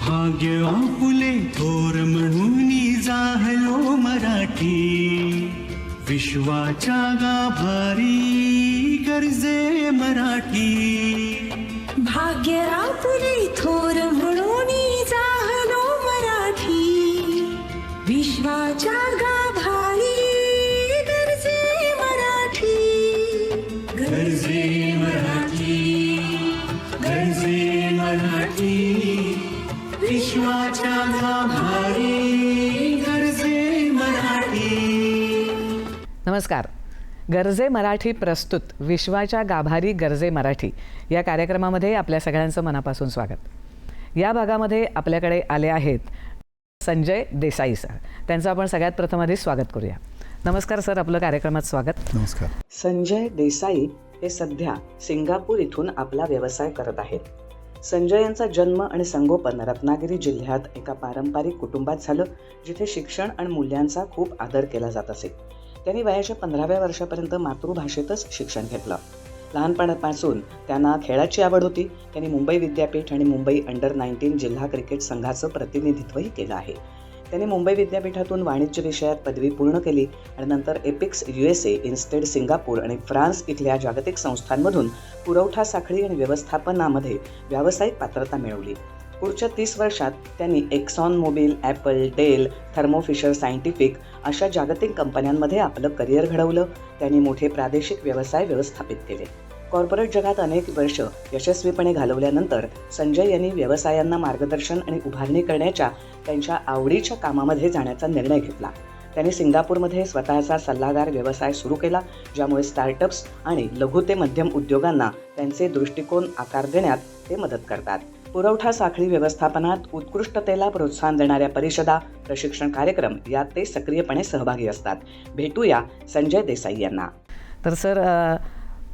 भाग्य आपुले थोर म्हणून जाहलो मराठी, विश्वाच्या गाभारी गर्जे मराठी. भाग्य आपुले थोर म्हणून जाहलो मराठी, विश्वाच्या गाभारी गर्जे मराठी. गर्जे मराठी, गर्जे मराठी, विश्वाच्या गाभारी गर्जे मराठी. नमस्कार. गर्जे मराठी प्रस्तुत विश्वाच्या गाभारी गर्जे मराठी या कार्यक्रमामध्ये आपल्या सगळ्यांचं मनापासून स्वागत. या भागामध्ये आपल्याकडे आले आहेत संजय देसाई सर. त्यांचं आपण सगळ्यात प्रथम आधी स्वागत करूया. नमस्कार सर, आपलं कार्यक्रमात स्वागत. नमस्कार. संजय देसाई हे सध्या सिंगापूर इथून आपला व्यवसाय करत आहेत. संजय यांचा जन्म आणि संगोपन रत्नागिरी जिल्ह्यात एका पारंपरिक कुटुंबात झालं, जिथे शिक्षण आणि मूल्यांचा खूप आदर केला जात असे. त्यांनी वयाच्या 15व्या वर्षापर्यंत मातृभाषेतच शिक्षण घेतलं. लहानपणापासून त्यांना खेळाची आवड होती. त्यांनी मुंबई विद्यापीठ आणि मुंबई अंडर-19 जिल्हा क्रिकेट संघाचं प्रतिनिधित्वही केलं आहे. त्यांनी मुंबई विद्यापीठातून वाणिज्य विषयात पदवी पूर्ण केली आणि नंतर एपिक्स USA, इन्स्टेड सिंगापूर आणि फ्रान्स इथल्या जागतिक संस्थांमधून पुरवठा साखळी आणि व्यवस्थापनामध्ये व्यावसायिक पात्रता मिळवली. पुढच्या 30 वर्षात त्यांनी Exxon Mobil, Apple, Dell, Thermo Fisher Scientific अशा जागतिक कंपन्यांमध्ये आपलं करिअर घडवलं. त्यांनी मोठे प्रादेशिक व्यवसाय व्यवस्थापित केले. कॉर्पोरेट जगात अनेक वर्ष यशस्वीपणे घालवल्यानंतर संजय यांनी व्यवसायांना मार्गदर्शन आणि उभारणी करण्याच्या त्यांच्या आवडीच्या कामामध्ये जाण्याचा निर्णय घेतला. त्यांनी सिंगापूरमध्ये स्वतःचा सल्लागार व्यवसाय सुरू केला, ज्यामुळे स्टार्टअप्स आणि लघु ते मध्यम उद्योगांना त्यांचे दृष्टिकोन आकार देण्यात ते मदत करतात. पुरवठा साखळी व्यवस्थापनात उत्कृष्टतेला प्रोत्साहन देणाऱ्या परिषदा, प्रशिक्षण कार्यक्रम यात ते सक्रियपणे सहभागी असतात. भेटूया संजय देसाई यांना. तर सर,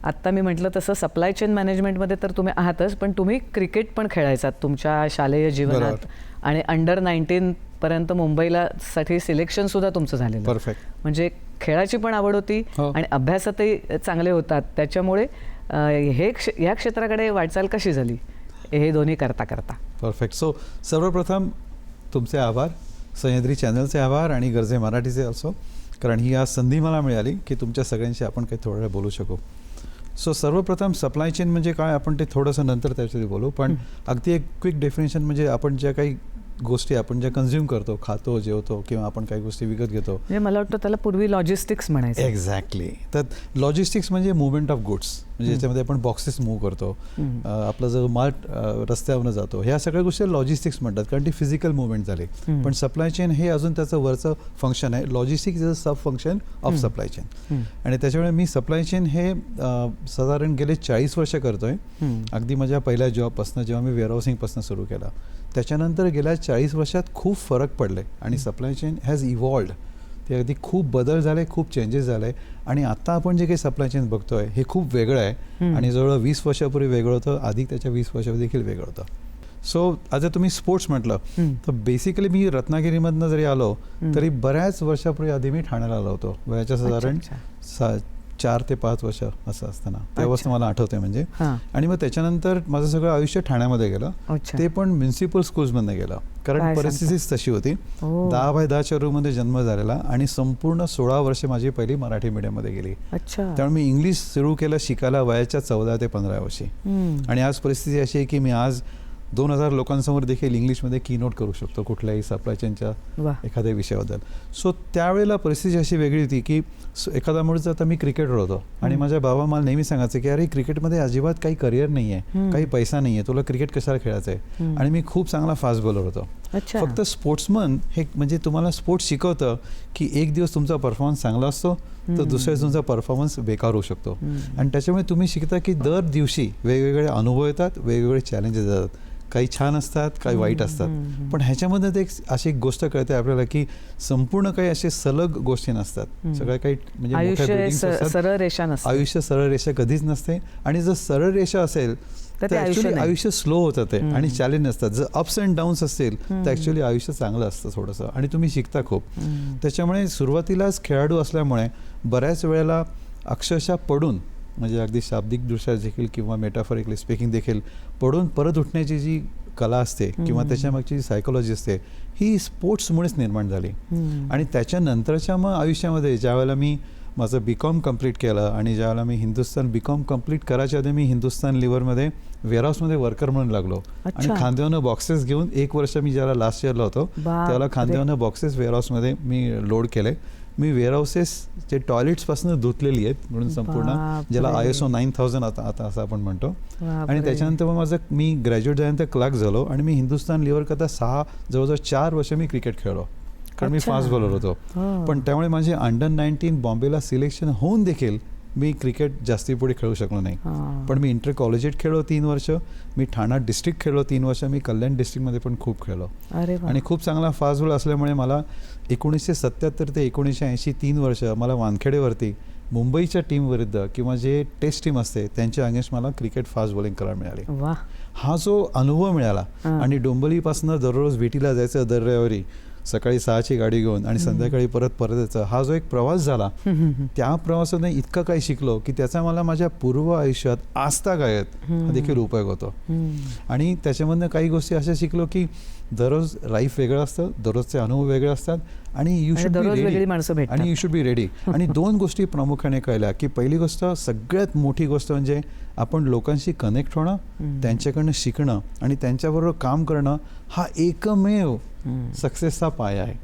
आत्ता मी म्हटलं तसं सप्लाय चेन मॅनेजमेंटमध्ये तर तुम्ही आहातच, पण तुम्ही क्रिकेट पण खेळायचात तुमच्या शालेय जीवनात आणि अंडर-19 पर्यंत मुंबईला साठी सिलेक्शन सुद्धा तुमचं झालेलं. परफेक्ट. म्हणजे खेळाची पण आवड होती आणि अभ्यासातही चांगले होतात. त्याच्यामुळे ह्या क्षेत्राकडे वाटचाल कशी झाली हे दोन्ही करता करता? परफेक्ट. सो सर्वप्रथम तुमचे आभार, सह्याद्री चॅनलचे आभार आणि गर्जे मराठीचे असो, कारण ही आज संधी मला मिळाली की तुमच्या सगळ्यांशी आपण काही थोडं वेळ बोलू शकू. सो सर्वप्रथम सप्लाय चेन म्हणजे काय, आपण ते थोडंसं नंतर त्याच्यासाठी बोलू. पण अगदी एक क्विक डेफिनेशन म्हणजे आपण ज्या काही गोष्टी आपण ज्या कन्झ्युम करतो, खातो, जेवतो किंवा आपण काही गोष्टी विकत घेतो, म्हणजे मला वाटतं त्याला पूर्वी लॉजिस्टिक्स म्हणायचं. एक्झॅक्टली. तर लॉजिस्टिक्स म्हणजे मुवमेंट ऑफ गुड्स, म्हणजे याच्यामध्ये आपण बॉक्सेस मूव्ह करतो, आपला जो माल रस्त्यावरनं जातो, ह्या सगळ्या गोष्टी लॉजिस्टिक्स म्हणतात, कारण ती फिजिकल मुवमेंट झाली. पण सप्लाय चेन हे अजून त्याचं वरचं फंक्शन आहे. Logistics is a sub function of supply chain. आणि त्याच्यामुळे मी सप्लाय चेन हे साधारण गेले 40 वर्ष करतोय. अगदी माझ्या पहिल्या जॉबपासून, जेव्हा मी वेअरहाऊसिंगपासून सुरू केला, त्याच्यानंतर गेल्या 40 वर्षात खूप फरक पडले आणि सप्लाय चेन हॅज इव्हॉल्व्ड. ते अगदी खूप बदल झाले, खूप चेंजेस झाले. आणि आता आपण जे काही सप्लाय चेन बघतोय हे खूप वेगळं आहे आणि जवळ 20 वर्षापूर्वी वेगळं होतं, आधी त्याच्या 20 वर्षापूर्वी देखील वेगळं होतं. सो आता तुम्ही स्पोर्ट्स म्हटलं तर बेसिकली मी रत्नागिरीमधनं जरी आलो तरी बऱ्याच वर्षापूर्वी आधी मी ठाण्याला आलो होतो, वयाच्या साधारण 4 ते 5 वर्ष असं असताना. तेव्हाच मला आठवते म्हणजे. आणि मग त्याच्यानंतर माझं सगळं आयुष्य ठाण्यामध्ये गेलं, ते पण म्युन्सिपल स्कूल्समधनं गेलं, कारण परिस्थितीच तशी होती. 10 बाय 10च्या रूममध्ये जन्म झालेला आणि संपूर्ण 16 वर्ष माझी पहिली मराठी मीडियममध्ये गेली. त्यामुळे मी इंग्लिश सुरू केलं शिकायला वयाच्या 14 ते 15 वर्षी. आणि आज परिस्थिती अशी आहे की मी आज 2000 लोकांसमोर देखील इंग्लिशमध्ये कीनोट करू शकतो कुठल्याही सप्लाय चेनच्या एखाद्या विषयाबद्दल. सो त्यावेळेला परिस्थिती अशी वेगळी होती की एखादा मुळचा आता मी क्रिकेटर होतो आणि माझ्या बाबा मला नेहमी सांगायचे की अरे क्रिकेटमध्ये अजिबात काही करिअर नाही आहे, काही पैसा नाही आहे, तुला क्रिकेट कशाला खेळायचं आहे. आणि मी खूप चांगला फास्ट बॉलर होतो. फक्त स्पोर्ट्समन हे म्हणजे तुम्हाला स्पोर्ट्स शिकवतं की एक दिवस तुमचा परफॉर्मन्स चांगला असतो तर दुसऱ्या दिवस तुमचा परफॉर्मन्स बेकार होऊ शकतो. आणि त्याच्यामुळे तुम्ही शिकता की दर दिवशी वेगवेगळे अनुभव येतात, वेगवेगळे चॅलेंजेस येतात. काही छान असतात, काही वाईट असतात. पण ह्याच्यामध्ये ते अशी एक गोष्ट कळते आपल्याला की संपूर्ण काही असे सलग गोष्टी नसतात. सगळ्या काही म्हणजे मोठ्या आयुष्य buildings असतात. सरळ रेषा नसते. आयुष्य सरळ रेषा कधीच नसते. आणि जर सरळ रेषा असेल तर ते तर आयुष्य ऍक्च्युली नाही. आयुष्य स्लो होतं ते आणि चॅलेंज नसतात. जर अप्स अँड डाऊन्स असतील तर ऍक्च्युली आयुष्य चांगलं असतं थोडंसं आणि तुम्ही शिकता खूप. त्याच्यामुळे सुरुवातीलाच खेळाडू असल्यामुळे बऱ्याच वेळेला अक्षरशः पडून म्हणजे अगदी शाब्दिकदृष्ट्या देखील किंवा मेटाफॉरिकली स्पीकिंग देखील पडून परत उठण्याची जी कला असते किंवा त्याच्यामागची जी सायकोलॉजी असते ही स्पोर्ट्समुळेच निर्माण झाली. आणि त्याच्यानंतरच्या मग आयुष्यामध्ये ज्यावेळेला मी माझं BCom कंप्लीट केलं आणि ज्यावेळेला मी हिंदुस्थान BCom कंप्लीट करायच्या आधी मी हिंदुस्थान लिव्हरमध्ये वेअरहाऊसमध्ये वर्कर म्हणून लागलो. आणि खांद्यावरनं बॉक्सेस घेऊन 1 वर्ष मी ज्याला लास्ट इयरला होतो त्यावेळेला खांद्यावरनं बॉक्सेस वेअरहाऊसमध्ये मी लोड केले. मी वेअरहाऊसेसचे टॉयलेट्सपासून धुतलेली आहेत म्हणून संपूर्ण, ज्याला ISO 9000 आता असं आपण म्हणतो. आणि त्याच्यानंतर मग मी ग्रॅज्युएट झाल्यानंतर क्लर्क झालो आणि मी हिंदुस्थान लिव्हर करता जवळजवळ 4 वर्ष मी क्रिकेट खेळलो कारण मी फास्ट बॉलर होतो. पण त्यामुळे माझे अंडर 19 बॉम्बेला सिलेक्शन होऊन देखील मी क्रिकेट जास्ती पुढे खेळू शकलो नाही. पण मी इंटर कॉलेजिएट खेळलो 3 वर्ष, मी ठाणा डिस्ट्रिक्ट खेळलो 3 वर्ष, मी कल्याण डिस्ट्रिक्टमध्ये पण खूप खेळलो. आणि खूप चांगला फास्ट बॉल असल्यामुळे मला 1977 ते 1980 3 वर्ष मला वानखेडेवरती मुंबईच्या टीमविरुद्ध किंवा जे टेस्ट टीम असते त्यांच्या अगेन्स्ट मला क्रिकेट फास्ट बॉलिंग करायला मिळाली. हा जो अनुभव मिळाला आणि डोंबिवलीपासून दररोज विटीला जायचं दर रविवारी सकाळी 6ची गाडी घेऊन आणि संध्याकाळी परत यायचं, हा जो एक प्रवास झाला त्या प्रवासाने इतकं काही शिकलो की त्याचा मला माझ्या पूर्व आयुष्यात आजतागायत हा देखील उपयोग होतो. आणि त्याच्यामधनं काही गोष्टी अशा शिकलो की दररोज लाईफ वेगळं असतं, दररोजचे अनुभव वेगळे असतात आणि यू शुड बी रेडी. आणि 2 गोष्टी प्रामुख्याने कळल्या की पहिली गोष्ट, सगळ्यात मोठी गोष्ट म्हणजे आपण लोकांशी कनेक्ट होणं, त्यांच्याकडनं शिकणं आणि त्यांच्याबरोबर काम करणं हा एकमेव सक्सेसचा पाया आहे.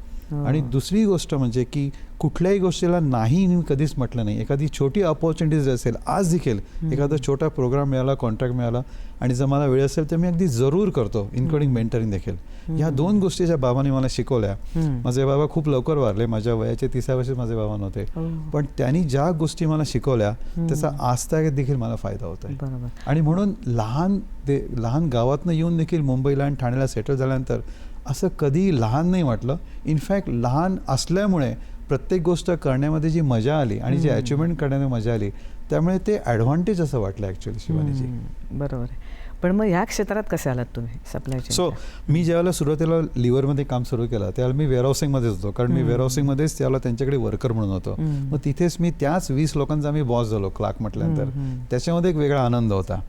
आणि दुसरी गोष्ट म्हणजे की कुठल्याही गोष्टीला नाही मी कधीच म्हटलं नाही. एखादी छोटी अपॉर्च्युनिटीज असेल, आज देखील एखादा छोटा प्रोग्राम मिळाला, कॉन्ट्रॅक्ट मिळाला आणि जर मला वेळ असेल तर मी अगदी जरूर करतो, इन्क्लुडिंग मेंटरिंग देखील. ह्या 2 गोष्टी ज्या बाबांनी मला शिकवल्या. माझे बाबा खूप लवकर वारले, माझ्या वयाचे 30व्या वर्षी माझे बाबा नव्हते, पण त्यांनी ज्या गोष्टी मला शिकवल्या त्याचा आजतागायत देखील मला फायदा होत आहे. आणि म्हणून लहान गावातनं येऊन देखील मुंबईला आणि ठाण्याला सेटल झाल्यानंतर असं कधी लहान नाही वाटलं. इनफॅक्ट लहान असल्यामुळे प्रत्येक गोष्ट करण्यामध्ये जी मजा आली आणि जी अचिव्हमेंट करण्यामध्ये मजा आली त्यामुळे ते ॲडव्हान्टेज असं वाटलं ॲक्च्युअली शिवानीजी. बरोबर आहे. पण मग ह्या क्षेत्रात कसे आलात तुम्ही सप्लाय चेन? सो मी ज्यावेळेला सुरुवातीला लिव्हरमध्ये काम सुरू केलं त्यावेळेला मी वेअरहाऊसिंगमध्येच होतो, कारण मी वेअरहाऊसिंगमध्येच त्यावेळेला त्यांच्याकडे वर्कर म्हणून होतो. मग तिथेच मी त्याच 20 लोकांचा मी बॉस झालो क्लार्क म्हटल्यानंतर. त्याच्यामध्ये एक वेगळा आनंद होता.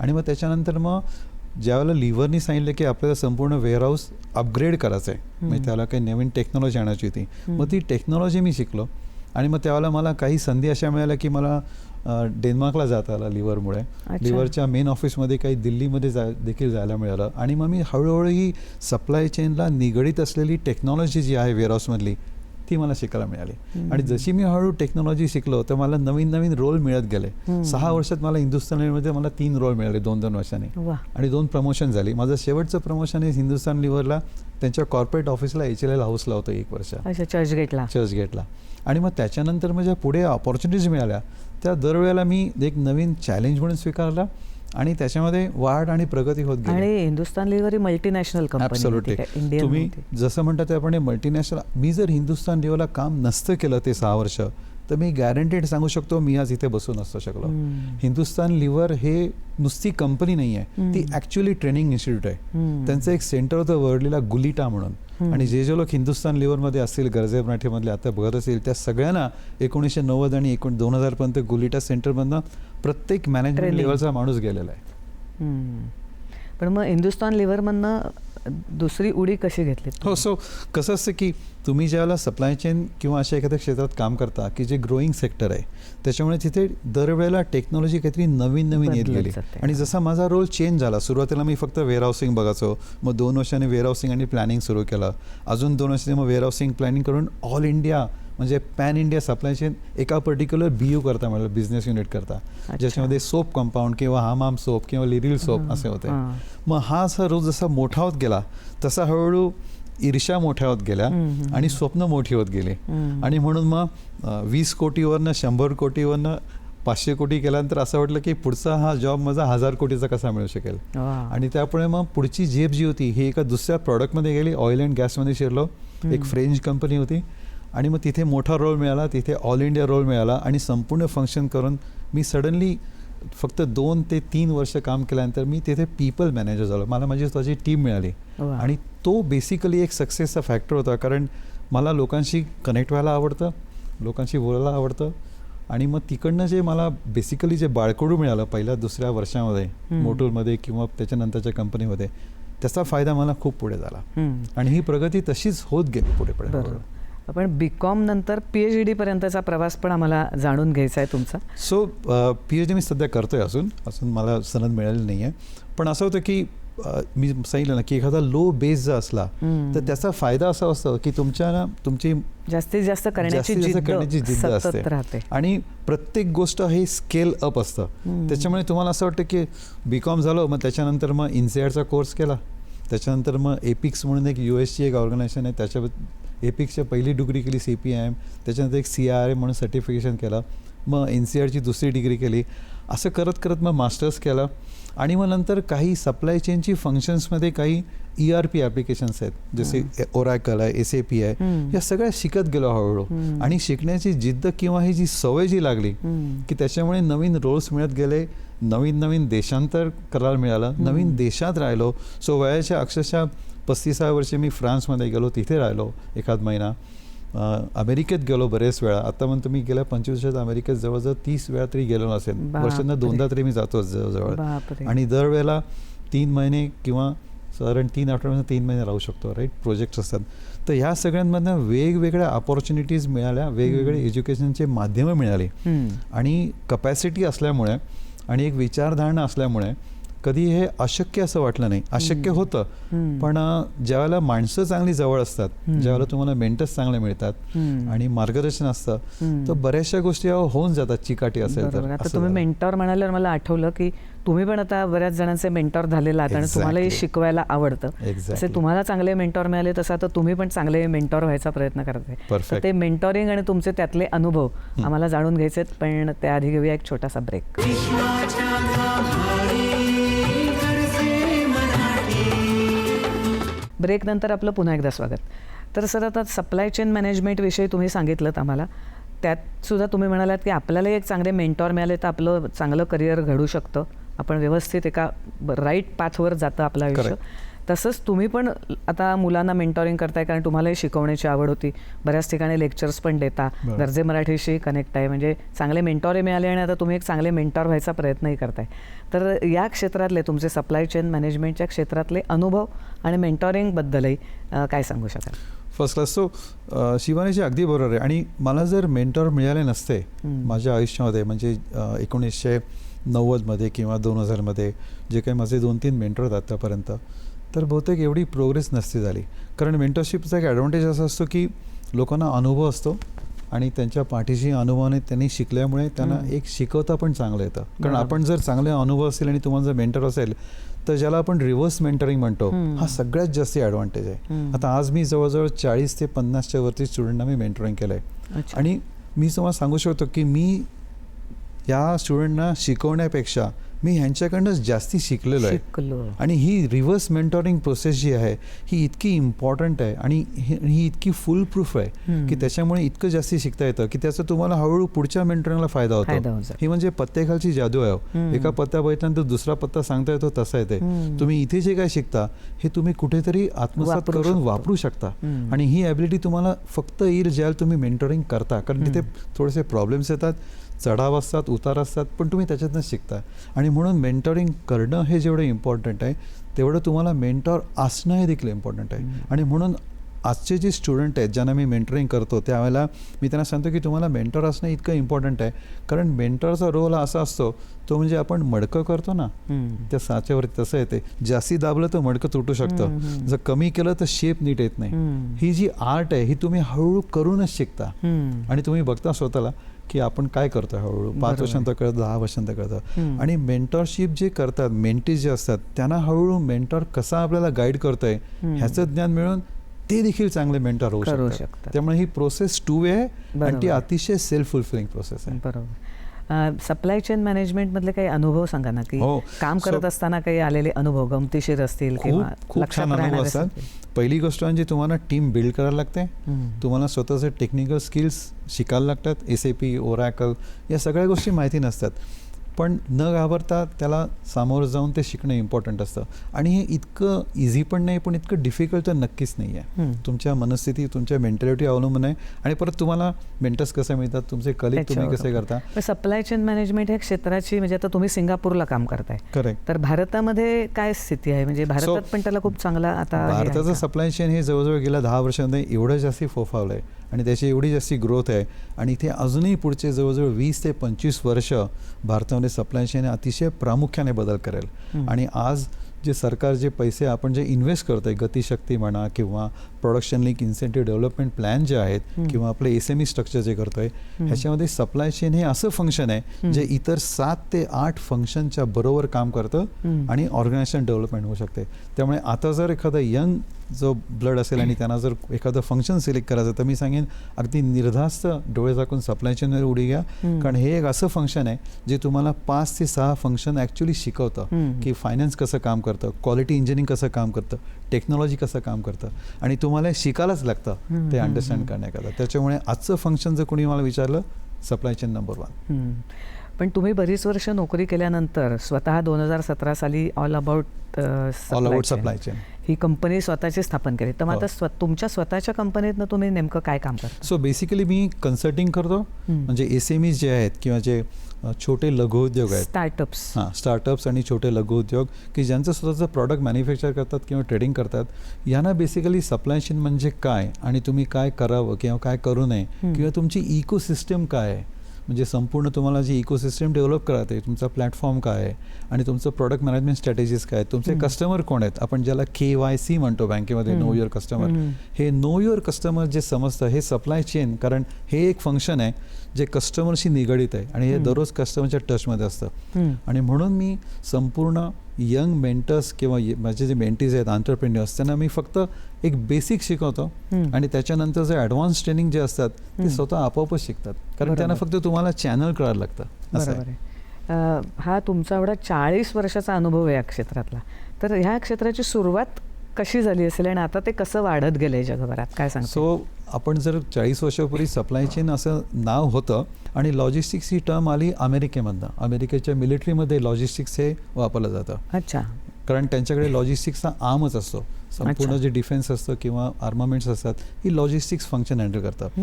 आणि मग त्याच्यानंतर मग ज्यावेळेला लिव्हरनी सांगितलं की आपल्याला संपूर्ण वेअरहाऊस अपग्रेड करायचं आहे, म्हणजे त्याला काही नवीन टेक्नॉलॉजी आणायची होती, मग ती टेक्नॉलॉजी मी शिकलो. आणि मग त्यावेळेला मला काही संधी अशा मिळाल्या की मला डेन्मार्कला जाता आला लिव्हरमुळे. लिव्हरच्या मेन ऑफिसमध्ये काही दिल्लीमध्ये देखील जायला मिळालं. आणि मग मी हळूहळू ही सप्लाय चेनला निगडीत असलेली टेक्नॉलॉजी जी आहे वेअरहाऊसमधली ती मला शिकायला मिळाली. आणि जशी मी हळूहळू टेक्नॉलॉजी शिकलो तर मला नवीन नवीन रोल मिळत गेले. 6 वर्षात मला हिंदुस्थान लिव्हरमध्ये मला 3 रोल मिळाले 2-2 वर्षांनी. आणि 2 प्रमोशन झाली. माझं शेवटचं प्रमोशन हे हिंदुस्थान लिव्हरला त्यांच्या कॉर्पोरेट ऑफिसला HLL हाऊसला होतं 1 वर्ष, चर्चगेटला. आणि मग त्याच्यानंतर माझ्या पुढे ऑपॉर्च्युनिटीज मिळाल्या त्या दरवेळेला मी एक नवीन चॅलेंज म्हणून स्वीकारला आणि त्याच्यामध्ये वाढ आणि प्रगती होत गेली. आणि हिंदुस्थान लिव्हर ही मल्टीनॅशनल कंपनी. ॲब्सोल्युटली. तुम्ही जसं म्हणता ते आपण मल्टीनॅशनल, मी जर हिंदुस्थान लिव्हरला काम नसतं केलं ते 6 वर्ष तर मी गॅरंटेड सांगू शकतो मी आज इथे बसून नसतो शकलो. हिंदुस्थान लिव्हर हे नुसती कंपनी नाही आहे, ती ॲक्च्युअली ट्रेनिंग इन्स्टिट्यूट आहे. त्यांचं एक सेंटर होतं वर्लीला गुलिटा म्हणून. आणि जे लोक हिंदुस्थान लिव्हरमध्ये असतील, गरजे मराठीमधले आता बघत असतील, त्या सगळ्यांना 1990 आणि 2000 पर्यंत गुलिटा सेंटरमधनं प्रत्येक मॅनेजमेंट लेवलचा माणूस गेलेला आहे. पण मग हिंदुस्थान लिव्हरमधनं दुसरी उडी कशी घेतली? हो, सो कसं असतं की तुम्ही ज्यावेळेला सप्लाय चेन किंवा अशा एखाद्या क्षेत्रात काम करता की जे ग्रोईंग सेक्टर आहे त्याच्यामुळे तिथे दरवेळेला टेक्नॉलॉजी काहीतरी नवीन येत गेली. आणि जसा माझा रोल चेंज झाला, सुरुवातीला मी फक्त वेअरहाऊसिंग बघायचो, मग 2 वर्षांनी वेअरहाऊसिंग आणि प्लॅनिंग सुरू केलं, अजून 2 वर्षांनी मग वेअरहाऊसिंग प्लॅनिंग करून ऑल इंडिया म्हणजे पॅन इंडिया सप्लाय चेन एका पर्टिक्युलर BU करता मला बिझनेस युनिट करता, ज्याच्यामध्ये सोप कंपाऊंड किंवा हमाम सोप किंवा लिरिल सोप असे होते. मग हा असा रोज जसा मोठा होत गेला तसा हळूहळू ईर्ष्या मोठ्या होत गेल्या आणि स्वप्न मोठी होत गेली. आणि म्हणून मग 20 कोटीवरनं 100 कोटीवरनं 500 कोटी केल्यानंतर असं वाटलं की पुढचा हा जॉब माझा 1000 कोटीचा कसा मिळू शकेल. वा. आणि त्यामुळे मग पुढची झेप जी होती ही एका दुसऱ्या प्रॉडक्टमध्ये गेली. ऑइल अँड गॅसमध्ये शिरलो. एक फ्रेंच कंपनी होती आणि मग तिथे मोठा रोल मिळाला, तिथे ऑल इंडिया रोल मिळाला आणि संपूर्ण फंक्शन करून मी सडनली फक्त 2 ते 3 वर्ष काम केल्यानंतर मी तिथे पीपल मॅनेजर झालो. मला माझी स्वतःची टीम मिळाली. वा. आणि तो बेसिकली एक सक्सेसचा फॅक्टर होता, कारण मला लोकांशी कनेक्ट व्हायला आवडतं, लोकांशी बोलायला आवडतं. आणि मग तिकडनं जे मला बेसिकली जे बाळकडू मिळालं पहिल्या दुसऱ्या वर्षामध्ये मोटूरमध्ये किंवा त्याच्यानंतरच्या कंपनीमध्ये, त्याचा फायदा मला खूप पुढे झाला. आणि ही प्रगती तशीच होत गेली पुढे पुढे. बरोबर. आपण BCom नंतर PhD पर्यंतचा प्रवास पण आम्हाला जाणून घ्यायचा आहे तुमचा. सो PhD मी सध्या करतोय. अजून मला सनद मिळाली नाही आहे. पण असं होतं की मी सांगितलं ना की एखादा लो बेस जर असला तर त्याचा फायदा असा असतो की तुमची जास्तीत जास्त करण्याची जिद्द असते राहते. आणि प्रत्येक गोष्ट हे स्केल अप असतं. त्याच्यामुळे तुम्हाला असं वाटतं की BCom झालं, मग त्याच्यानंतर मग INSEADचा कोर्स केला, त्याच्यानंतर मग एपिक्स म्हणून एक USची एक ऑर्गनायझेशन आहे, त्याच्याबद्दल एपिक्सच्या पहिली डिग्री केली CPIM, त्याच्यानंतर एक CRA म्हणून सर्टिफिकेशन केलं, मग INSEADची दुसरी डिग्री केली. असं करत करत मग मास्टर्स केलं. आणि मग नंतर काही सप्लाय चेनची फंक्शन्समध्ये काही ERP ॲप्लिकेशन्स आहेत, जसे ओरॅकल आहे, SAP आहे, या सगळ्या शिकत गेलो हळूहळू. आणि शिकण्याची जिद्द किंवा ही जी सवय जी लागली की त्याच्यामुळे नवीन रोल्स मिळत गेले, नवीन देशांतर करायला मिळालं, नवीन देशात राहिलो. सो वयाच्या अक्षरशः 35व्या वर्षी मी फ्रान्समध्ये गेलो, तिथे राहिलो एखाद महिना. अमेरिकेत गेलो बरेच वेळा. आता म्हणतो मी गेल्या 25 वर्षात अमेरिकेत जवळजवळ 30 वेळा तरी गेलो नसेल. वर्षांना 2दा तरी मी जातो जवळजवळ. आणि दरवेळेला 3 महिने किंवा साधारण 3 आठवड्यामध्ये 3 महिने राहू शकतो. राईट, प्रोजेक्ट्स असतात. तर ह्या सगळ्यांमधनं वेगवेगळ्या अपॉर्च्युनिटीज मिळाल्या, वेगवेगळे एज्युकेशनचे माध्यमं मिळाली. आणि कपॅसिटी असल्यामुळे आणि एक विचारधारणा असल्यामुळे कधी हे अशक्य असं वाटलं नाही. अशक्य होतं, पण ज्यावेळेला माणसं चांगली जवळ असतात, ज्यावेळेला तुम्हाला मेंटर्स चांगले मिळतात आणि मार्गदर्शन असतं, तर बऱ्याचशा गोष्टी होऊन जातात चिकाटी असेल तर. आता तुम्ही मेंटॉर म्हणाल्यावर मला आठवलं की तुम्ही पण आता बऱ्याच जणांचे मेंटॉर झालेला आहात आणि तुम्हालाही शिकवायला आवडतं. असे तुम्हाला चांगले मेंटॉर मिळाले, तसं आता तुम्ही पण चांगले मेंटॉर व्हायचा प्रयत्न करताय. तर ते मेंटॉरिंग आणि तुमचे त्यातले अनुभव आम्हाला जाणून घ्यायचे, पण त्याआधी घेऊया एक छोटासा ब्रेक. ब्रेक नंतर आपलं पुन्हा एकदा स्वागत. तर सर, आता सप्लाय चेन मॅनेजमेंटविषयी तुम्ही सांगितलं आम्हाला, त्यात सुद्धा तुम्ही म्हणालात की आपल्याला एक चांगले मेंटॉर मिळाले तर आपलं चांगलं करिअर घडू शकतं, आपण व्यवस्थित एका राईट पाथवर जातं आपलं आयुष्य. तसंच तुम्ही पण आता मुलांना मेंटॉरिंग करताय, कारण तुम्हालाही शिकवण्याची आवड होती, बऱ्याच ठिकाणी लेक्चर्स पण देता, गरजे मराठीशी कनेक्ट आहे, म्हणजे चांगले मेंटॉरही मिळाले आणि आता तुम्ही एक चांगले मेंटॉर व्हायचा प्रयत्नही करताय. तर या क्षेत्रातले तुमचे सप्लाय चेन मॅनेजमेंटच्या क्षेत्रातले अनुभव आणि मेंटॉरिंगबद्दलही काय सांगू शकाल? First class. सो शिवानीची अगदी बरोबर आहे. आणि मला जर मेंटॉर मिळाले नसते माझ्या आयुष्यामध्ये, म्हणजे 1990मध्ये किंवा 2000मध्ये जे काही माझे 2-3 मेंटॉर होते आतापर्यंत, तर बहुतेक एवढी प्रोग्रेस नसती झाली. कारण मेंटरशिपचा एक ॲडव्हान्टेज असा असतो की लोकांना अनुभव असतो आणि त्यांच्या पाठीशी अनुभवाने त्यांनी शिकल्यामुळे त्यांना एक शिकवता पण चांगलं येतं. कारण आपण जर चांगले अनुभव असेल आणि तुम्हाला जर मेंटर असेल, तर ज्याला आपण रिव्हर्स मेंटरिंग म्हणतो, हा सगळ्यात जास्त ॲडव्हान्टेज आहे. आता आज मी जवळजवळ 40 ते 50च्या वरती स्टुडंटना मी मेंटरिंग केलं आहे. आणि मी तुम्हाला सांगू शकतो की मी या स्टुडंटना शिकवण्यापेक्षा मी ह्यांच्याकडनंच जास्ती शिकलेलो आहे. आणि ही रिव्हर्स मेंटॉरिंग प्रोसेस जी आहे ही इतकी इम्पॉर्टंट आहे आणि ही इतकी फुल प्रूफ आहे की त्याच्यामुळे इतकं जास्ती शिकता येतं की त्याचा तुम्हाला हळूहळू पुढच्या मेंटरिंगला फायदा होतो. ही म्हणजे पत्त्याखालची जादू आहे. एका पत्त्या बघितल्यानंतर दुसरा पत्ता सांगता येतो, तसा येते. तुम्ही इथे जे काय शिकता हे तुम्ही कुठेतरी आत्मसात करून वापरू शकता. आणि ही ॲबिलिटी तुम्हाला फक्त येईल ज्याला तुम्ही मेंटॉरिंग करता, कारण तिथे थोडेसे प्रॉब्लेम्स येतात, चढाव असतात, उतार असतात, पण तुम्ही त्याच्यातनं शिकता. आणि म्हणून मेंटॉरिंग करणं हे जेवढं इम्पॉर्टंट आहे, तेवढं तुम्हाला मेंटॉर असणं हे देखील इम्पॉर्टंट आहे. आणि म्हणून आजचे जे स्टुडंट आहेत ज्यांना मी मेंटरिंग करतो, त्यावेळेला मी त्यांना सांगतो की तुम्हाला मेंटॉर असणं इतकं इम्पॉर्टंट आहे. कारण मेंटॉरचा रोल हा असा असतो, तो म्हणजे आपण मडकं करतो ना त्या साच्यावरती, तसं येते. जास्ती दाबलं तर मडकं तुटू शकतं, जर कमी केलं तर शेप नीट येत नाही. ही जी आर्ट आहे ही तुम्ही हळूहळू करूनच शिकता. आणि तुम्ही बघता स्वतःला की आपण काय करतो हळूहळू, 5 वर्षांत कळतं, 10 वर्षांत कळतं. आणि मेंटॉरशिप जे करतात, मेंटीज जे असतात, त्यांना हळूहळू मेंटॉर कसा आपल्याला गाईड करतोय ह्याचं ज्ञान मिळून ते देखील चांगले मेंटॉर होऊ शकतात. त्यामुळे ही प्रोसेस 2 वे आहे आणि ती अतिशय सेल्फ फुलफिलिंग प्रोसेस आहे. बरोबर. सप्लाय चेन मॅनेजमेंटमधले काही अनुभव सांगा ना, की हो. काम करत असताना काही आलेले अनुभव गमतीशीर असतील किंवा खूप लक्षात छान अनुभव राहणारे असतात. असतील. पहिली गोष्ट म्हणजे तुम्हाला टीम बिल्ड करायला लागते, तुम्हाला स्वतःचे टेक्निकल स्किल्स शिकायला लागतात. SAP, ओरॅकल या सगळ्या गोष्टी माहिती नसतात, पण न घाबरता त्याला सामोरं जाऊन ते शिकणं इम्पॉर्टंट असतं. आणि हे इतकं इझी पण नाही, पण इतकं डिफिकल्ट तर नक्कीच नाही आहे. तुमच्या मनस्थिती, तुमच्या मेंटॅलिटी अवलंबून आहे. आणि परत तुम्हाला मेंटर्स कसे मिळतात, तुमचे कलिग तुम्ही कसे करता. सप्लाय चेन मॅनेजमेंट ह्या क्षेत्राची, म्हणजे आता तुम्ही सिंगापूरला काम करताय, करेक्ट. तर भारतामध्ये काय स्थिती आहे? म्हणजे भारतात पण त्याला खूप चांगला आता भारताचं सप्लाय चेन हे जवळजवळ गेल्या 10 वर्षांमध्ये एवढं जास्ती फोफावलं आहे आणि त्याची एवढी जास्ती ग्रोथ आहे. आणि इथे अजूनही पुढचे जवळजवळ 20 ते 25 वर्ष भारतामध्ये सप्लाय चेन अतिशय प्रामुख्याने बदल करेल. आणि आज जे सरकार जे पैसे आपण जे इन्व्हेस्ट करतोय, गतिशक्ती म्हणा किंवा production link incentive development plan जे आहेत किंवा आपले SME स्ट्रक्चर जे करतोय, ह्याच्यामध्ये सप्लाय चेन हे असं फंक्शन आहे जे इतर 7 ते 8 फंक्शनच्या बरोबर काम करतं आणि ऑर्गनायझेशन डेव्हलपमेंट होऊ शकते. त्यामुळे आता जर एखादा यंग जो ब्लड असेल आणि त्यांना जर एखादं फंक्शन सिलेक्ट करायचं, तर मी सांगेन अगदी निर्धास्त डोळे झाकून सप्लाय चेनवर उडी घ्या. कारण हे एक असं फंक्शन आहे जे तुम्हाला 5 ते 6 फंक्शन ॲक्च्युली शिकवतं, की फायनान्स कसं काम करतं, क्वालिटी इंजिनिअरिंग कसं काम करतं, टेक्नॉलॉजी कसं काम करतं. आणि तुम्हाला शिकायलाच लागतं ते अंडरस्टँड करण्याकरता. त्याच्यामुळे आजचं फंक्शन जर कोणी मला विचारलं, सप्लाय चेन नंबर 1. पण तुम्ही बरीच वर्ष नोकरी केल्यानंतर स्वतः 2017 साली all about supply chain he company स्वतःची स्थापन केली. तर मग आता तुमच्या स्वतःच्या कंपनीतनं तुम्ही नेमकं काय काम करता? सो बेसिकली मी कन्सल्टिंग करतो. म्हणजे SMEs जे आहेत किंवा जे छोटे लघुउद्योग आहेत, स्टार्टअप्स आणि छोटे लघुउद्योग की ज्यांचं स्वतःचं प्रॉडक्ट मॅन्युफॅक्चर करतात किंवा ट्रेडिंग करतात, यांना बेसिकली सप्लाय चेन म्हणजे काय आणि तुम्ही काय करावं किंवा काय करू नये किंवा तुमची इकोसिस्टम काय आहे, म्हणजे संपूर्ण तुम्हाला जी इकोसिस्टम डेव्हलप करायचं आहे, तुमचा प्लॅटफॉर्म काय आहे आणि तुमचं प्रॉडक्ट मॅनेजमेंट स्ट्रॅटेजीज काय आहेत, तुमचे कस्टमर कोण आहेत, आपण ज्याला KYC म्हणतो बँकेमध्ये, नो युअर कस्टमर. हे नो युअर कस्टमर जे समजतं हे सप्लाय चेन, कारण हे एक फंक्शन आहे जे कस्टमरशी निगडीत आहे आणि हे दररोज कस्टमरच्या टचमध्ये असतं. आणि म्हणून मी संपूर्ण यंग मेंटर्स किंवा माझे जे मेंटीज आहेत, एंटरप्रेन्युअर्स, त्यांना मी फक्त एक बेसिक शिकवतो आणि त्याच्यानंतर जे ॲडव्हान्स ट्रेनिंग जे असतात ते स्वतः आपोआपच शिकतात, कारण त्यांना फक्त तुम्हाला चॅनल कळायला लागतं. असं आहे. हा तुमचा एवढा 40 वर्षाचा अनुभव आहे या क्षेत्रातला, तर ह्या क्षेत्राची सुरुवात कशी झाली असेल आणि आता ते कसं वाढत गेलंय जगभरात, काय सांगता? सो आपण जर 40 वर्षापूर्वी सप्लाय चेन असं नाव होतं आणि लॉजिस्टिक्स ही टर्म आली अमेरिकेमधनं. अमेरिकेच्या मिलिटरीमध्ये लॉजिस्टिक्स हे वापरलं जातं. अच्छा. कारण त्यांच्याकडे लॉजिस्टिक्सचा आर्मच असतो. संपूर्ण जे डिफेन्स असतं किंवा आर्मामेंट्स असतात, ही लॉजिस्टिक्स फंक्शन हँडल करतात.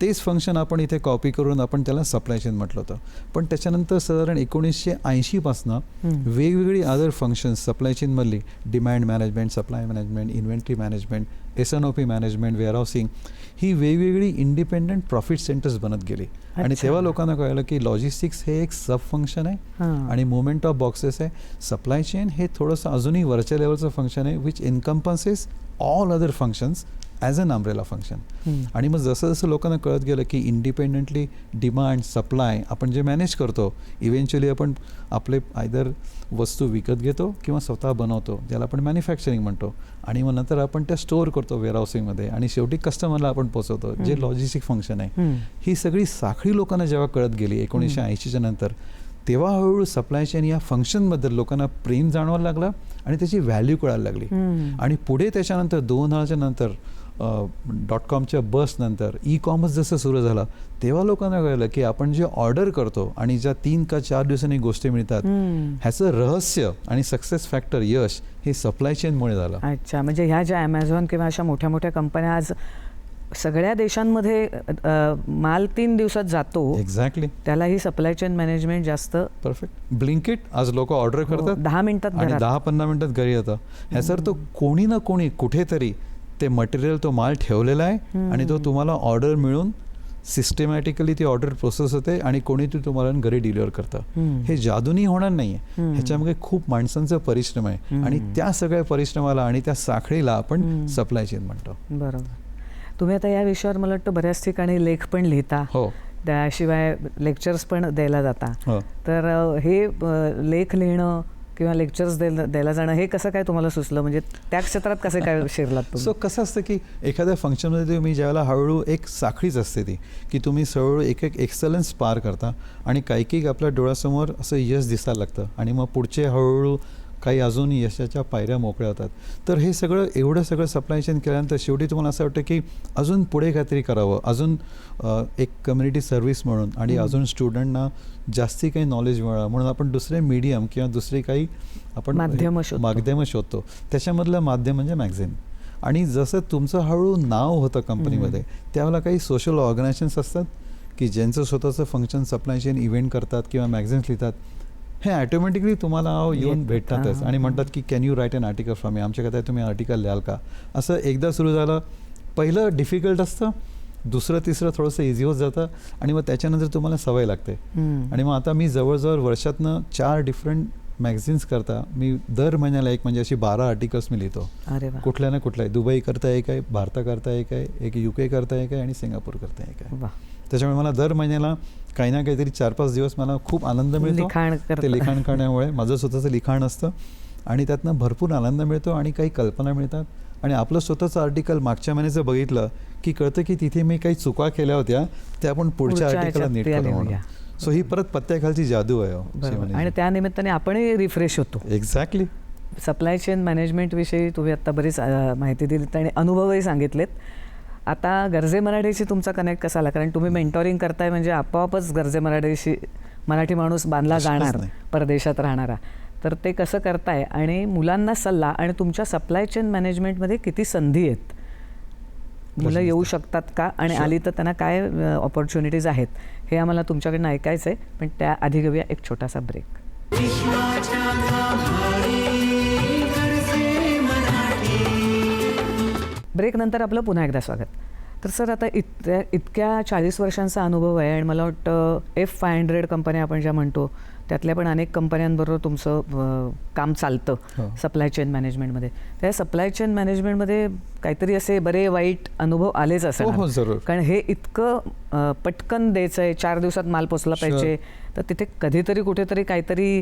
तेच फंक्शन आपण इथे कॉपी करून आपण त्याला सप्लाय चेन म्हटलं होतं. पण त्याच्यानंतर साधारण 1980 पासनं वेगवेगळी अदर फंक्शन्स सप्लाय चेनमधली, demand management, supply management, inventory management, SNOP management, warehousing, ही वेगवेगळी इंडिपेंडंट प्रॉफिट सेंटर्स बनत गेली. आणि तेव्हा लोकांना कळलं की लॉजिस्टिक्स हे एक सब फंक्शन आहे आणि मुवमेंट ऑफ बॉक्सेस आहे. सप्लाय चेन हे थोडंसं अजूनही वरच्या लेवलचं फंक्शन आहे, which encompasses all other functions as an umbrella function. आणि मग जसं जसं लोकांना कळत गेलं की इंडिपेंडंटली डिमांड, सप्लाय आपण जे मॅनेज करतो, इव्हेंच्युअली आपण आपले आयदर वस्तू विकत घेतो किंवा स्वतः बनवतो, ज्याला आपण मॅन्युफॅक्चरिंग म्हणतो, आणि मग नंतर आपण त्या स्टोअर करतो वेअरहाऊसिंगमध्ये आणि शेवटी कस्टमरला आपण पोचवतो, जे लॉजिस्टिक फंक्शन आहे. ही सगळी साखळी लोकांना जेव्हा कळत गेली 1980च्या नंतर, तेव्हा हळूहळू सप्लाय चेन या फंक्शनबद्दल लोकांना प्रेम जाणवायला लागला आणि त्याची व्हॅल्यू कळायला लागली. आणि पुढे त्याच्यानंतर 2000च्या नंतर .comच्या बसनंतर ई-कॉमर्स जसं सुरू झालं, तेव्हा लोकांना कळलं की आपण जे ऑर्डर करतो आणि ज्या 3 का 4 दिवसांनी गोष्टी मिळतात, ह्याचं रहस्य आणि सक्सेस फॅक्टर, यश, हे सप्लाय चेनमुळे झालं. अच्छा. म्हणजे ह्या ज्या ॲमेझॉन किंवा अशा मोठ्या मोठ्या कंपन्या आज सगळ्या देशांमध्ये माल 3 दिवसात जातो, एक्झॅक्टली, त्याला ही सप्लाय चेन मॅनेजमेंट जास्त परफेक्ट. ब्लिंकिट आज लोक ऑर्डर करतात 10 मिनिटात आणि 10-15 मिनिटात घरी येतं. ह्याचा अर्थ कोणी ना कोणी कुठेतरी ते मटेरियल, तो माल ठेवलेला आहे आणि तो तुम्हाला ऑर्डर मिळून सिस्टमॅटिकली ती ऑर्डर प्रोसेस होते आणि कोणी ती तुम्हाला घरी डिलिव्हर करतं. हे जादूनी होणार नाही आहे, ह्याच्यामध्ये खूप माणसांचा परिश्रम आहे आणि त्या सगळ्या परिश्रमाला आणि त्या साखळीला आपण सप्लाय चेन म्हणतो. बरोबर. तुम्ही आता या विषयावर मला वाटतं बऱ्याच ठिकाणी लेख पण लिहिता, हो, त्याशिवाय लेक्चर्स पण द्यायला जाता. हो. तर हे लेख लिहिणं किंवा लेक्चर्स द्यायला जाणं हे कसं काय तुम्हाला सुचलं, म्हणजे त्या क्षेत्रात कसे काय शिरलात तुम्ही? सो कसं असतं की एखाद्या फंक्शनमध्ये तुम्ही ज्यावेळेला हळूहळू एक साखळीच असते ती की तुम्ही हळूहळू एक एक एक्सलन्स पार करता आणि काही आपल्या डोळ्यासमोर असं यश दिसायला लागतं आणि मग पुढचे हळूहळू काही अजून यशाच्या पायऱ्या मोकळ्या होतात. तर हे सगळं एवढं सगळं सप्लाय चेन केल्यानंतर शेवटी तुम्हाला असं वाटतं की अजून पुढे काहीतरी करावं, अजून एक कम्युनिटी सर्व्हिस म्हणून आणि अजून स्टुडंटना जास्ती काही नॉलेज मिळावं म्हणून आपण दुसरे मीडियम किंवा दुसरी काही आपण माध्यमं शोधतो. त्याच्यामधलं माध्यम म्हणजे मॅगझिन. आणि जसं तुमचं हळूहळू नाव होतं कंपनीमध्ये त्यावेळेला काही सोशल ऑर्गनायझेशन्स असतात की ज्यांचं स्वतःचं फंक्शन सप्लाय चेन इव्हेंट करतात किंवा मॅगझिन्स लिहितात. हे ॲटोमॅटिकली तुम्हाला येऊन भेटतातच आणि म्हणतात की can you write an article from me, आमच्याकडे तुम्ही आर्टिकल लिहाल का. असं एकदा सुरू झालं, पहिलं डिफिकल्ट असतं, दुसरं तिसरं थोडंसं इझी होत जातं आणि मग त्याच्यानंतर तुम्हाला सवय लागते. आणि मग आता मी जवळजवळ वर्षातनं 4 डिफरंट मॅगझिन्स करता मी दर महिन्याला एक म्हणजे अशी 12 आर्टिकल्स मी लिहितो. कुठल्या ना कुठल्या, दुबई करता एक आहे, भारताकरता एक आहे, एक UK करता एक आहे आणि सिंगापूर करता एक आहे. त्याच्यामुळे मला दर महिन्याला काही ना काहीतरी 4-5 दिवस मला खूप आनंद मिळतो ते लिखाण करण्यामुळे. माझं स्वतःचं लिखाण असतं आणि त्यातनं भरपूर आनंद मिळतो आणि काही कल्पना मिळतात. आणि आपलं स्वतःचं आर्टिकल मागच्या महिन्याचं बघितलं की कळतं की तिथे मी काही चुका केल्या होत्या त्या आपण पुढच्या आर्टिकलला नीट करू. सो ही परत पत्त्याखालची जादू आहे आणि त्या निमित्ताने आपणही रिफ्रेश होतो. एक्झॅक्टली. सप्लाय चेन मॅनेजमेंटविषयी तुम्ही आत्ता बरीच माहिती दिलीत आणि अनुभवही सांगितलेत. आता गरजे मराठीशी तुमचा कनेक्ट कसा आला, कारण तुम्ही मेंटॉरिंग करताय म्हणजे आपोआपच गरजे मराठीशी मराठी माणूस बांधला जाणार परदेशात राहणारा. तर ते कसं करताय आणि मुलांना सल्ला आणि तुमच्या सप्लाय चेन मॅनेजमेंटमध्ये किती संधी आहेत, मुलं येऊ शकतात का आणि आली तर त्यांना काय ऑपॉर्च्युनिटीज आहेत, हे आम्हाला तुमच्याकडनं ऐकायचं आहे. पण त्याआधी घेऊया एक छोटासा ब्रेक. ब्रेकनंतर आपलं पुन्हा एकदा स्वागत. तर सर आता इतक्या 40 वर्षांचा अनुभव आहे आणि मला वाटतं F500 कंपन्या आपण ज्या म्हणतो त्यातल्या पण अनेक कंपन्यांबरोबर तुमचं काम चालतं सप्लाय चेन मॅनेजमेंटमध्ये. त्या सप्लाय चेन मॅनेजमेंटमध्ये काहीतरी असे बरे वाईट अनुभव आलेच असतात, कारण हे इतकं पटकन द्यायचं आहे, 4 दिवसात माल पोचला पाहिजे. तर तिथे कधीतरी कुठेतरी काहीतरी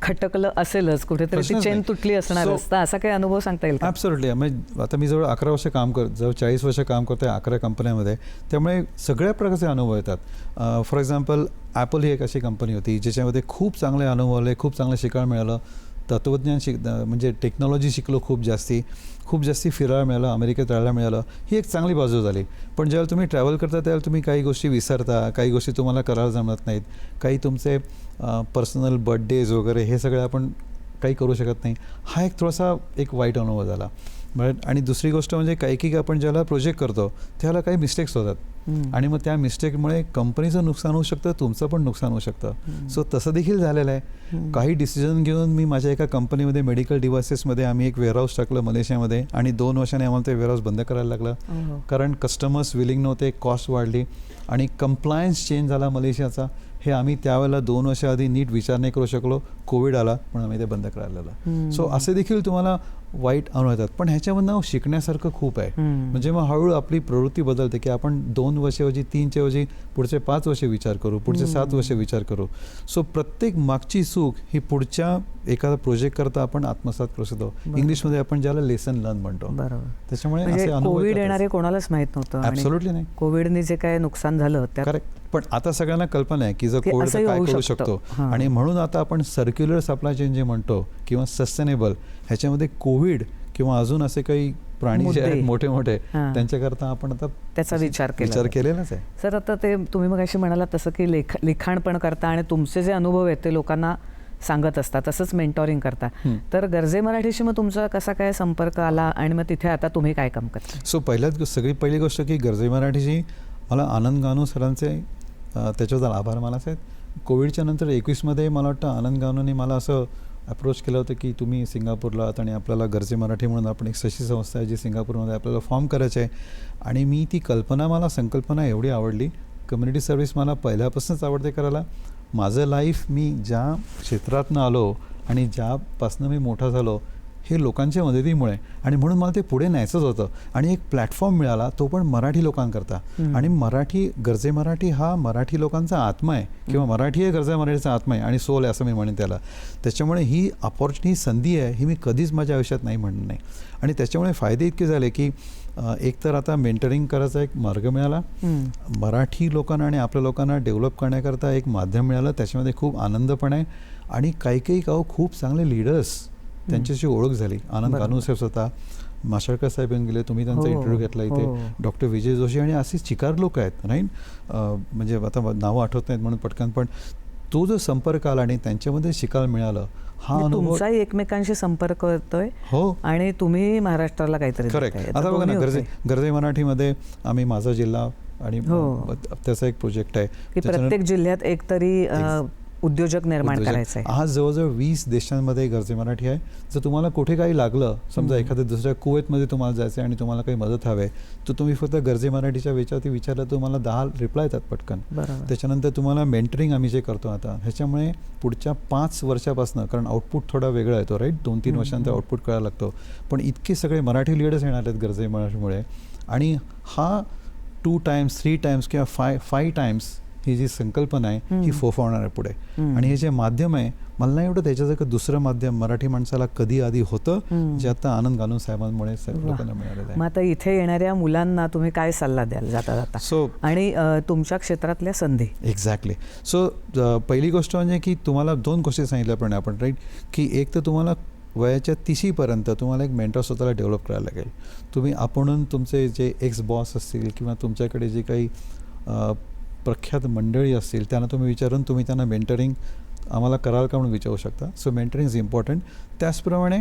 खटकलं असेलच, कुठेतरी ती चेन तुटली असणारच. तर असा काही अनुभव सांगता येईल का? ॲब्सोल्युटली. आता मी जवळ 11 वर्ष काम जवळ 40 वर्ष काम करतो आहे 11 कंपन्यामध्ये, त्यामुळे सगळ्या प्रकारचे अनुभव येतात. फॉर एक्झाम्पल ॲपल ही एक अशी कंपनी होती ज्याच्यामध्ये खूप चांगले अनुभव आले, खूप चांगलं शिकायला मिळालं, तत्त्वज्ञान म्हणजे टेक्नॉलॉजी शिकलो, खूप जास्ती फिरायला मिळालं, अमेरिकेत राहायला मिळालं. ही एक चांगली बाजू झाली. पण जेव्हा तुम्ही ट्रॅव्हल करता त्यावेळेला तुम्ही काही गोष्टी विसरता, काही गोष्टी तुम्हाला करायला जमत नाहीत, काही तुमचे पर्सनल बर्थडेज वगैरे हे सगळं आपण काही करू शकत नाही. हा एक थोडासा एक वाईट अनुभव झाला. आणि दुसरी गोष्ट म्हणजे काही आपण ज्याला प्रोजेक्ट करतो त्याला काही मिस्टेक्स होतात आणि मग त्या मिस्टेकमुळे कंपनीचं नुकसान होऊ शकतं, तुमचं पण नुकसान होऊ शकतं. सो तसं देखील झालेलं आहे. काही डिसिजन घेऊन मी माझ्या एका कंपनीमध्ये मेडिकल डिव्हायसेसमध्ये आम्ही एक वेअरहाऊस टाकलं मलेशियामध्ये आणि 2 वर्षांनी आम्हाला ते वेअरहाऊस बंद करायला लागलं, कारण कस्टमर्स विलिंग नव्हते, कॉस्ट वाढली आणि कंप्लायन्स चेंज झाला मलेशियाचा. हे आम्ही त्यावेळेला 2 वर्षाआधी नीट विचार नाही करू शकलो, कोविड आला म्हणून आम्ही ते बंद करायला लागलं. सो असे देखील तुम्हाला वाईट अनुभव येतात. पण ह्याच्यामधनं शिकण्यासारखं खूप आहे. म्हणजे मग हळूहळू आपली प्रवृत्ती बदलते की आपण 2 वर्षाऐवजी 3च्या ऐवजी पुढचे 5 वर्ष विचार करू, पुढचे 7 वर्ष विचार करू. सो प्रत्येक मागची चूक ही पुढच्या एखादा प्रोजेक्ट करता आपण आत्मसात करू शकतो. इंग्लिशमध्ये आपण ज्याला लेसन लर्न म्हणतो. त्याच्यामुळे कोविड येणारे कोणालाच माहित नव्हतं. ॲब्सोल्युटली नाही. कोविडने जे काय नुकसान झालं करेक्ट. पण आता सगळ्यांना कल्पना आहे की जर कोविड काय करू शकतो आणि म्हणून आता आपण सर्क्युलर सप्लाय चेन जे म्हणतो किंवा सस्टेनेबल, ह्याच्यामध्ये कोविड किंवा अजून असे काही प्राणी जे आहेत मोठे त्यांच्याकरता आपण आता त्याचा विचार केलेलाच आहे. सर आता ते तुम्ही मग अशी म्हणाला तसं की लिखाण पण करता आणि तुमचे जे अनुभव आहेत ते लोकांना सांगत असतात, तसंच मेंटॉरिंग करता. तर गरजे मराठीशी मग तुमचा कसा काय संपर्क आला आणि मग तिथे आता तुम्ही काय काम करता? सो सगळी पहिली गोष्ट की गरजे मराठीशी मला आनंद गानू सरांचे त्याच्याबद्दल आभार मानायचे आहेत. कोविडच्या नंतर 21मध्ये मला वाटतं आनंद गानूने मला असं अप्रोच केलं होतं की तुम्ही सिंगापूरला आहात आणि आपल्याला गरजे मराठी म्हणून आपण एक सशी संस्था आहे जी सिंगापूरमध्ये आपल्याला फॉर्म करायची आहे. आणि मी ती मला संकल्पना एवढी आवडली. कम्युनिटी सर्व्हिस मला पहिल्यापासूनच आवडते करायला. माझं लाईफ मी ज्या क्षेत्रातनं आलो आणि ज्यापासनं मी मोठा झालो हे लोकांच्या मदतीमुळे, आणि म्हणून मला ते पुढे न्यायचंच होतं. आणि एक प्लॅटफॉर्म मिळाला, तो पण मराठी लोकांकरता. आणि मराठी, गर्जे मराठी हा मराठी लोकांचा आत्मा आहे, किंवा मराठी हे गर्जे मराठीचा आत्मा आहे आणि सोल आहे असं मी म्हणेन त्याला. त्याच्यामुळे ही अपॉर्च्युनिटी, संधी आहे, ही मी कधीच माझ्या आयुष्यात नाही म्हणणार नाही. आणि त्याच्यामुळे फायदे इतके झाले की एक तर आता मेंटरिंग करायचा एक मार्ग मिळाला, मराठी लोकांना आणि आपल्या लोकांना डेव्हलप करण्याकरता एक माध्यम मिळालं, त्याच्यामध्ये खूप आनंद पण आहे. आणि काही खूप चांगले लीडर्स, त्यांच्याशी ओळख झाली. आनंद कानूनसाहेब स्वतः, माशेलकर साहेब येऊन गेले, तुम्ही त्यांचा इंटरव्ह्यू घेतला इथे, डॉक्टर विजय जोशी, आणि असे चिकार लोक आहेत, राईट. म्हणजे आता नावं आठवत नाहीत म्हणून पटकन, पण तो जो संपर्क आला आणि त्यांच्यामध्ये शिकायला मिळालं, हा अनुभव. तुमचाही एकमेकांशी संपर्क होतोय. हो. आणि तुम्ही महाराष्ट्राला काहीतरी करेक्ट. देताय. आता बघा ना, गर्जे मराठीमध्ये आम्ही माझा जिल्हा आणि त्याचा एक प्रोजेक्ट आहे की प्रत्येक जिल्ह्यात एक तरी उद्योजक निर्माण करायचं आहे. आज जवळजवळ 20 देशांमध्ये गर्जे मराठी आहे. जर तुम्हाला कुठे काही लागलं, समजा एखाद्या दुसऱ्या कुवेतमध्ये तुम्हाला जायचं आहे आणि तुम्हाला काही मदत हवी आहे, तर तुम्ही फक्त गर्जे मराठीच्या वेळावरती विचारलं, तुम्हाला 10 रिप्लाय येतात पटकन. त्याच्यानंतर तुम्हाला मेंटरिंग आम्ही जे करतो आता, ह्याच्यामुळे पुढच्या 5 वर्षापासून, कारण आउटपुट थोडा वेगळा येतो, राईट, 2-3 वर्षांचा आउटपुट करायला लागतो, पण इतके सगळे मराठी लीडर्स येणार आहेत गर्जे मराठीमुळे. आणि हा 2 टाइम्स 3 टाइम्स किंवा 5 टाइम्स ही जी संकल्पना आहे ही फोफावणार आहे पुढे. आणि हे जे माध्यम आहे, मला नाही एवढं त्याच्यासारखं दुसरं माध्यम मराठी माणसाला कधी आधी होतं, जे आता आनंद कानून साहेबांमुळे लोकांना मिळालेलं आहे. मग आता इथे येणाऱ्या मुलांना तुम्ही काय सल्ला द्याल जाता जाता, आणि तुमच्या क्षेत्रातल्या संधी? एक्झॅक्टली. सो पहिली गोष्ट म्हणजे की तुम्हाला 2 गोष्टी सांगितल्याप्रमाणे आपण, राईट, की एक तर तुम्हाला वयाच्या 30पर्यंत तुम्हाला एक मेंटॉर स्वतःला डेव्हलप करायला लागेल. तुम्ही आपण तुमचे जे एक्स बॉस असतील किंवा तुमच्याकडे जे काही प्रख्यात मंडळी असतील त्यांना तुम्ही विचारून तुम्ही त्यांना मेंटरिंग आम्हाला कराल का म्हणून विचारू शकता. So mentoring is important. त्याचप्रमाणे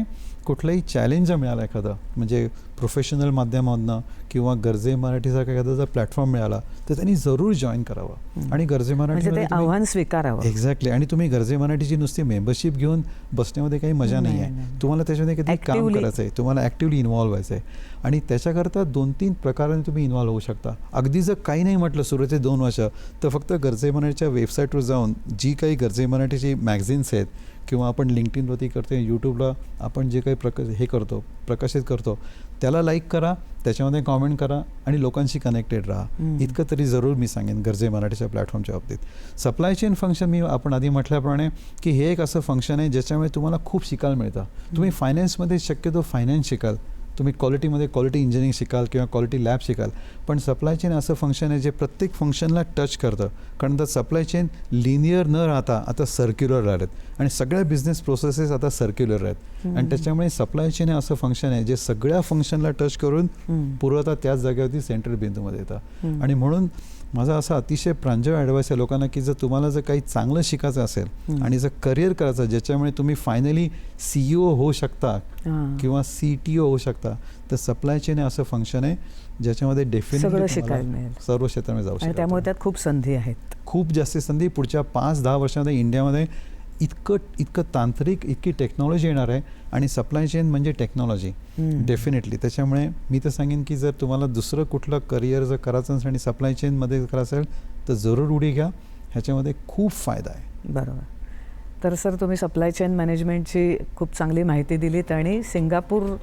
कुठलंही चॅलेंज जर मिळालं एखादं, म्हणजे प्रोफेशनल माध्यमामधनं किंवा गर्जे मराठीसारखा एखादा जर प्लॅटफॉर्म मिळाला, तर त्यांनी जरूर जॉईन करावं आणि गर्जे मराठी आव्हान स्वीकारावं. एक्झॅक्टली. आणि तुम्ही गर्जे मराठीची नुसती मेंबरशिप घेऊन बसण्यामध्ये काही मजा नाही आहे. तुम्हाला त्याच्यामध्ये कधी काम करायचं आहे, तुम्हाला ॲक्टिव्हली इन्व्हॉल्व व्हायचं आहे. आणि त्याच्याकरता 2-3 प्रकाराने तुम्ही इन्व्हॉल्व होऊ शकता. अगदी जर काही नाही म्हटलं सुरुवातीचे 2 वर्ष, तर फक्त गर्जे मराठीच्या वेबसाईटवर जाऊन जी काही गर्जे मराठीची मॅगझिन्स आहेत, किंवा आपण लिंक्डइनवरती करतो, यूट्यूबला आपण जे काही प्रकाशित करतो त्याला लाईक करा, त्याच्यामध्ये कॉमेंट करा आणि लोकांशी कनेक्टेड राहा. इतकं तरी जरूर मी सांगेन गर्जे मराठीच्या प्लॅटफॉर्मच्या बाबतीत. सप्लाय चेन फंक्शन, आपण आधी म्हटल्याप्रमाणे की हे एक असं फंक्शन आहे ज्याच्यामुळे तुम्हाला खूप शिकायला मिळतं. तुम्ही फायनान्समध्ये शक्यतो फायनान्स शिकाल, तुम्ही क्वालिटीमध्ये क्वालिटी इंजिनिअरिंग शिकाल किंवा क्वालिटी लॅब शिकाल, पण सप्लाय चेन असं फंक्शन आहे जे प्रत्येक फंक्शनला टच करतं. कारण तर सप्लाय चेन लिनियर न राहता आता सर्क्युलर राहिलेत आणि सगळ्या बिझनेस प्रोसेसेस आता सर्क्युलर आहेत. आणि त्याच्यामुळे सप्लाय चेन हे असं फंक्शन आहे जे सगळ्या फंक्शनला टच करून पुरवता त्याच जागेवरती सेंट्रल बिंदूमध्ये येतं. आणि म्हणून माझा असा अतिशय प्रांजळ ॲडवाईस आहे लोकांना की जर तुम्हाला जर काही चांगलं शिकायचं असेल आणि जर करिअर करायचं ज्याच्यामुळे तुम्ही फायनली CEO होऊ शकता किंवा CTO होऊ शकता, तर सप्लाय चेन हे असं फंक्शन आहे ज्याच्यामध्ये डेफिनेटली शिकायला मिळेल, सर्व क्षेत्रामध्ये जाऊ शकता. त्यामुळे त्यात खूप संधी आहेत, खूप जास्त संधी. पुढच्या 5-10 वर्षामध्ये इंडियामध्ये इतकं तांत्रिक, इतकी टेक्नॉलॉजी येणार आहे आणि सप्लाय चेन म्हणजे टेक्नॉलॉजी डेफिनेटली. त्याच्यामुळे मी तर सांगेन की जर तुम्हाला दुसरं कुठलं करिअर जर करायचं असेल आणि सप्लाय चेनमध्ये करायचं असेल तर जरूर उडी घ्या, ह्याच्यामध्ये खूप फायदा आहे. बरोबर. तर सर, तुम्ही सप्लाय चेन मॅनेजमेंटची खूप चांगली माहिती दिलीत आणि सिंगापूर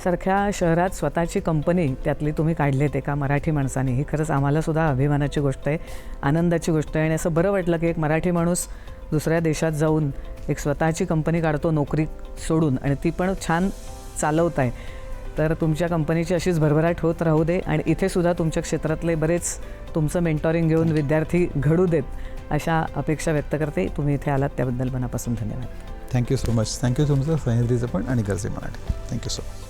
सारख्या शहरात स्वतःची कंपनी त्यातली तुम्ही काढलेत एका मराठी माणसाने, ही खरंच आम्हाला सुद्धा अभिमानाची गोष्ट आहे, आनंदाची गोष्ट आहे. आणि असं बरं वाटलं की एक मराठी माणूस दुसऱ्या देशात जाऊन एक स्वतःची कंपनी काढतो नोकरी सोडून, आणि ती पण छान चालवत आहे. तर तुमच्या कंपनीची अशीच भरभराट होत राहू दे आणि इथे सुद्धा तुमच्या क्षेत्रातले बरेच तुमचं मेंटॉरिंग घेऊन विद्यार्थी घडू देत, अशा अपेक्षा व्यक्त करते. तुम्ही इथे आलात त्याबद्दल मनापासून धन्यवाद. Thank you so much. थँक्यू तुमचं सह्याद्रीचं पण आणि Garje Marathi. Thank you so much.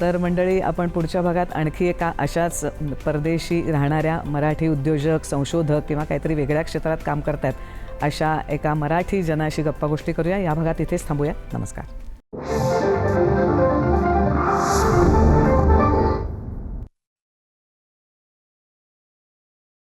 तर मंडळी, आपण पुढच्या भागात आणखी एका अशाच परदेशी राहणाऱ्या मराठी उद्योजक, संशोधक किंवा काहीतरी वेगळ्या क्षेत्रात काम करतात अशा एका मराठी जनाशी गप्पा गोष्टी करूया. या भागात इथेच थांबूया. नमस्कार.